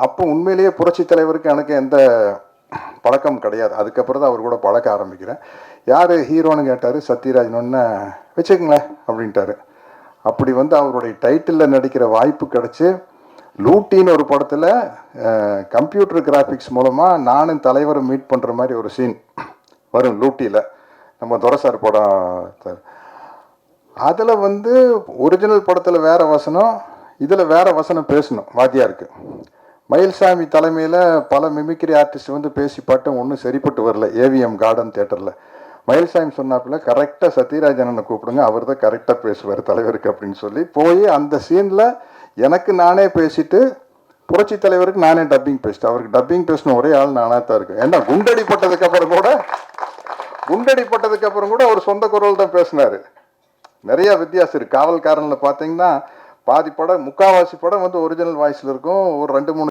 அப்போ உண்மையிலேயே புரட்சி தலைவருக்கு எனக்கு எந்த பழக்கம் கிடையாது. அதுக்கப்புறம் தான் அவர் கூட பழக்க ஆரம்பிக்கிறேன். யார் ஹீரோன்னு கேட்டார். சத்யராஜன். ஒன்று வச்சுக்கங்களேன் அப்படின்ட்டாரு. அப்படி வந்து அவருடைய டைட்டிலில் நடிக்கிற வாய்ப்பு கிடச்சி லூட்டின்னு ஒரு படத்தில் கம்ப்யூட்டர் கிராஃபிக்ஸ் மூலமாக நானும் தலைவரை மீட் பண்ணுற மாதிரி ஒரு சீன் வரும் லூட்டியில். நம்ம துரைசார் படம். அதில் வந்து ஒரிஜினல் படத்தில் வேறு வசனம், இதில் வேறு வசனம் பேசணும் வாத்தியாருக்கு. மயில்சாமி தலைமையில் பல மிமிக்ரி ஆர்டிஸ்ட் வந்து பேசி பாட்டும் ஒன்றும் சரிப்பட்டு வரல. ஏவிஎம் கார்டன் தியேட்டரில் மயில்சாமி சொன்னாப்புல கரெக்டாக சத்யராஜனை கூப்பிடுங்க, அவர் தான் கரெக்டாக பேசுவார் தலைவருக்கு அப்படின்னு சொல்லி போய் அந்த சீனில் எனக்கு நானே பேசிட்டு புரட்சி தலைவருக்கு நானே டப்பிங் பேசிட்டேன். அவருக்கு டப்பிங் பேசணும் ஒரே ஆள் நானாக தான் இருக்கு. ஏன்னா குண்டடிப்பட்டதுக்கு அப்புறம் கூட அவர் சொந்த குரல் தான் பேசினார். நிறைய வித்தியாசம் இருக்குது. காவல்காரனில் பார்த்தீங்கன்னா பாதி படம், முக்கால்வாசி படம் வந்து ஒரிஜினல் வாய்ஸில் இருக்கும். ஒரு 2-3